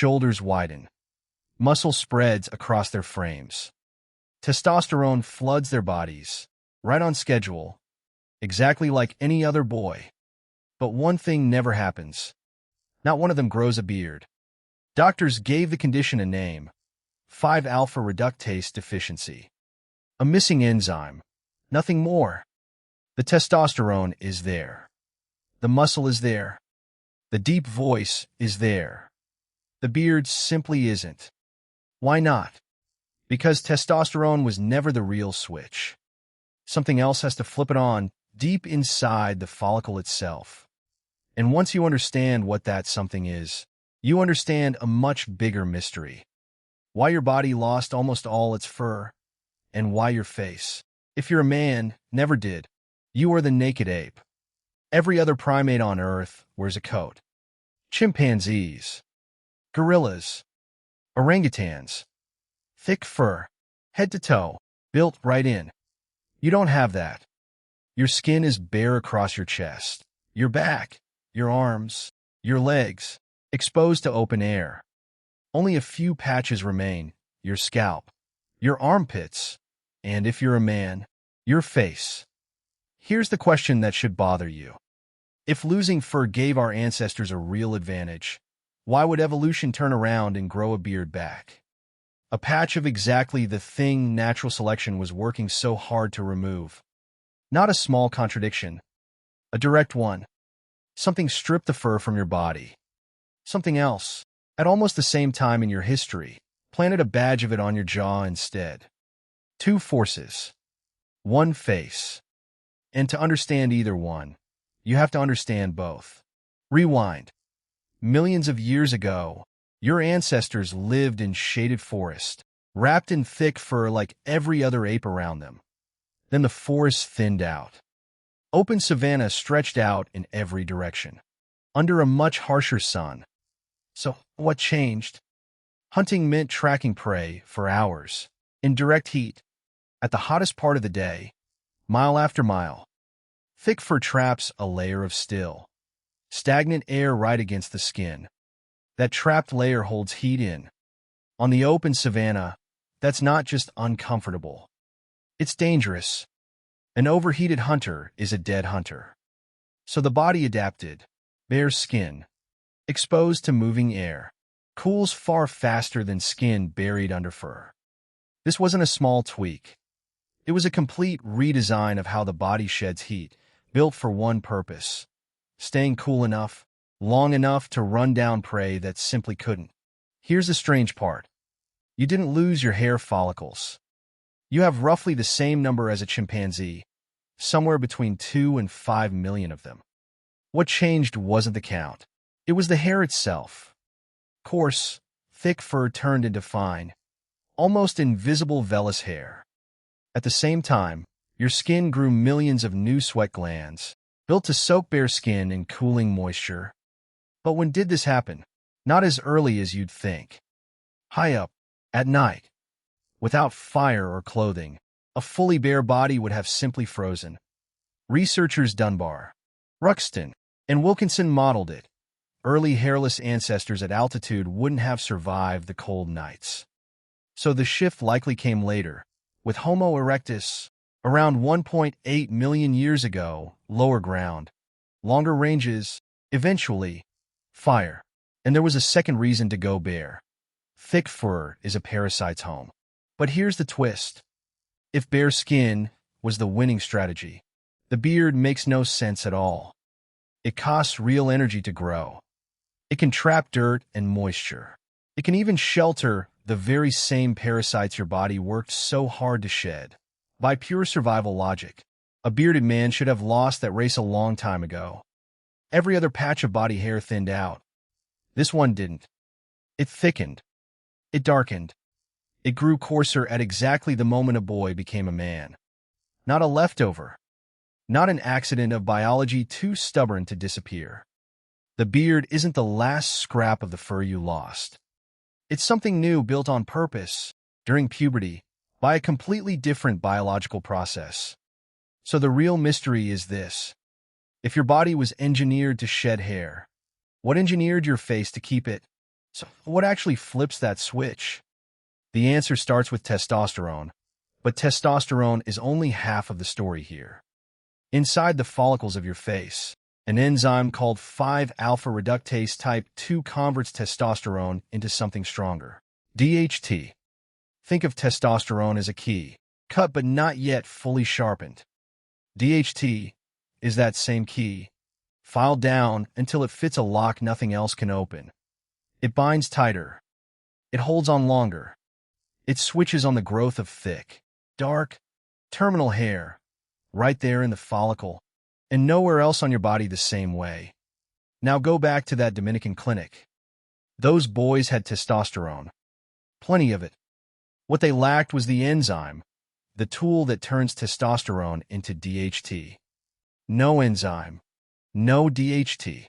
Shoulders widen. Muscle spreads across their frames. Testosterone floods their bodies, right on schedule, exactly like any other boy. But one thing never happens. Not one of them grows a beard. Doctors gave the condition a name: 5-alpha reductase deficiency. A missing enzyme, nothing more. The testosterone is there. The muscle is there. The deep voice is there. The beard simply isn't. Why not? Because testosterone was never the real switch. Something else has to flip it on deep inside the follicle itself. And once you understand what that something is, you understand a much bigger mystery. Why your body lost almost all its fur, and why your face, if you're a man, never did. You are the naked ape. Every other primate on Earth wears a coat. Chimpanzees, gorillas, orangutans, thick fur, head to toe, built right in. You don't have that. Your skin is bare across your chest, your back, your arms, your legs, exposed to open air. Only a few patches remain: your scalp, your armpits, and if you're a man, your face. Here's the question that should bother you. If losing fur gave our ancestors a real advantage, why would evolution turn around and grow a beard back? A patch of exactly the thing natural selection was working so hard to remove. Not a small contradiction, a direct one. Something stripped the fur from your body. Something else, at almost the same time in your history, planted a badge of it on your jaw instead. Two forces, one face. And to understand either one, you have to understand both. Rewind. Millions of years ago, your ancestors lived in shaded forest, wrapped in thick fur like every other ape around them. Then the forest thinned out. Open savanna stretched out in every direction, under a much harsher sun. So, what changed? Hunting meant tracking prey for hours, in direct heat, at the hottest part of the day, mile after mile. Thick fur traps a layer of still, stagnant air right against the skin. That trapped layer holds heat in. On the open savanna, that's not just uncomfortable. It's dangerous. An overheated hunter is a dead hunter. So the body adapted. Bare skin, exposed to moving air, cools far faster than skin buried under fur. This wasn't a small tweak. It was a complete redesign of how the body sheds heat, built for one purpose: staying cool enough, long enough to run down prey that simply couldn't. Here's the strange part. You didn't lose your hair follicles. You have roughly the same number as a chimpanzee, somewhere between 2 and 5 million of them. What changed wasn't the count. It was the hair itself. Coarse, thick fur turned into fine, almost invisible vellus hair. At the same time, your skin grew millions of new sweat glands, built to soak bare skin in cooling moisture. But when did this happen? Not as early as you'd think. High up, at night. Without fire or clothing, a fully bare body would have simply frozen. Researchers Dunbar, Ruxton, and Wilkinson modeled it. Early hairless ancestors at altitude wouldn't have survived the cold nights. So the shift likely came later, with Homo erectus, around 1.8 million years ago, lower ground, longer ranges, eventually, fire. And there was a second reason to go bare. Thick fur is a parasite's home. But here's the twist. If bare skin was the winning strategy, the beard makes no sense at all. It costs real energy to grow. It can trap dirt and moisture. It can even shelter the very same parasites your body worked so hard to shed. By pure survival logic, a bearded man should have lost that race a long time ago. Every other patch of body hair thinned out. This one didn't. It thickened. It darkened. It grew coarser at exactly the moment a boy became a man. Not a leftover. Not an accident of biology too stubborn to disappear. The beard isn't the last scrap of the fur you lost. It's something new built on purpose, during puberty, by a completely different biological process. So the real mystery is this. If your body was engineered to shed hair, what engineered your face to keep it? So what actually flips that switch? The answer starts with testosterone, but testosterone is only half of the story here. Inside the follicles of your face, an enzyme called 5-alpha reductase type 2 converts testosterone into something stronger. DHT. Think of testosterone as a key, cut but not yet fully sharpened. DHT is that same key, filed down until it fits a lock nothing else can open. It binds tighter. It holds on longer. It switches on the growth of thick, dark, terminal hair, right there in the follicle, and nowhere else on your body the same way. Now go back to that Dominican clinic. Those boys had testosterone. Plenty of it. What they lacked was the enzyme, the tool that turns testosterone into DHT. No enzyme. No DHT.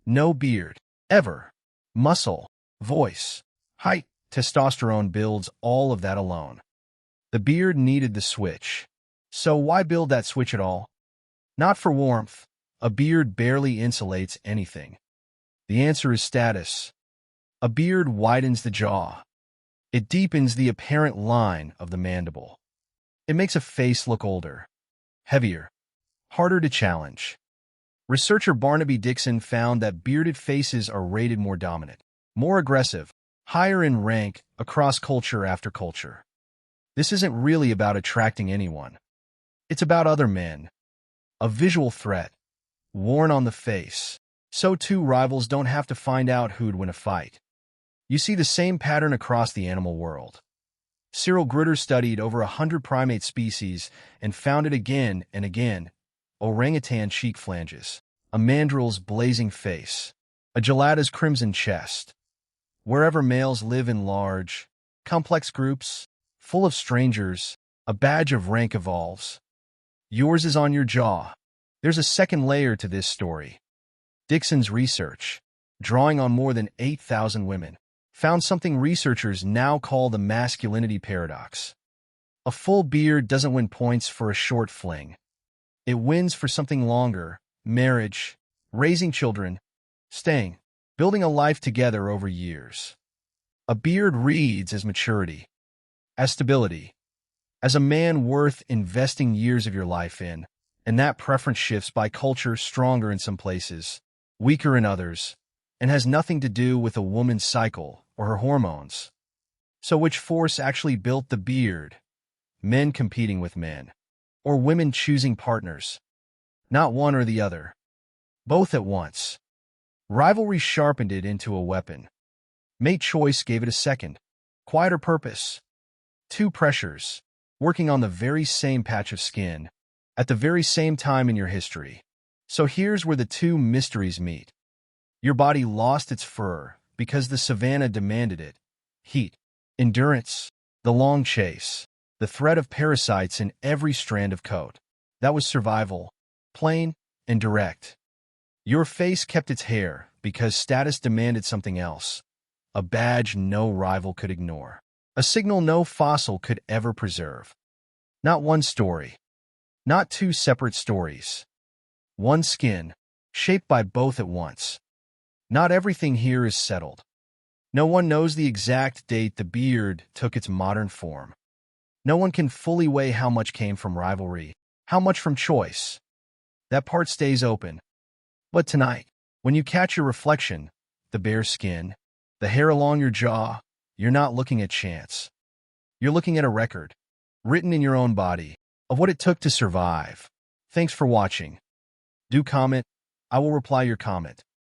No beard. Ever. Muscle. Voice. Height. Testosterone builds all of that alone. The beard needed the switch. So why build that switch at all? Not for warmth. A beard barely insulates anything. The answer is status. A beard widens the jaw. It deepens the apparent line of the mandible. It makes a face look older, heavier, harder to challenge. Researcher Barnaby Dixson found that bearded faces are rated more dominant, more aggressive, higher in rank across culture after culture. This isn't really about attracting anyone. It's about other men. A visual threat, worn on the face, so two rivals don't have to find out who'd win a fight. You see the same pattern across the animal world. Cyril Grueter studied over 100 primate species and found it again and again. Orangutan cheek flanges, a mandrill's blazing face, a gelada's crimson chest. Wherever males live in large, complex groups, full of strangers, a badge of rank evolves. Yours is on your jaw. There's a second layer to this story. Dixon's research, drawing on more than 8,000 women, found something researchers now call the masculinity paradox. A full beard doesn't win points for a short fling. It wins for something longer: marriage, raising children, staying, building a life together over years. A beard reads as maturity, as stability, as a man worth investing years of your life in, and that preference shifts by culture, stronger in some places, weaker in others, and has nothing to do with a woman's cycle or her hormones. So which force actually built the beard? Men competing with men, or women choosing partners? Not one or the other. Both at once. Rivalry sharpened it into a weapon. Mate choice gave it a second, quieter purpose. Two pressures, working on the very same patch of skin, at the very same time in your history. So here's where the two mysteries meet. Your body lost its fur because the savanna demanded it. Heat, endurance, the long chase, the threat of parasites in every strand of coat. That was survival, plain and direct. Your face kept its hair because status demanded something else. A badge no rival could ignore. A signal no fossil could ever preserve. Not one story. Not two separate stories. One skin, shaped by both at once. Not everything here is settled. No one knows the exact date the beard took its modern form. No one can fully weigh how much came from rivalry, how much from choice. That part stays open. But tonight, when you catch your reflection, the bare skin, the hair along your jaw, you're not looking at chance. You're looking at a record, written in your own body, of what it took to survive. Thanks for watching. Do comment. I will reply your comment.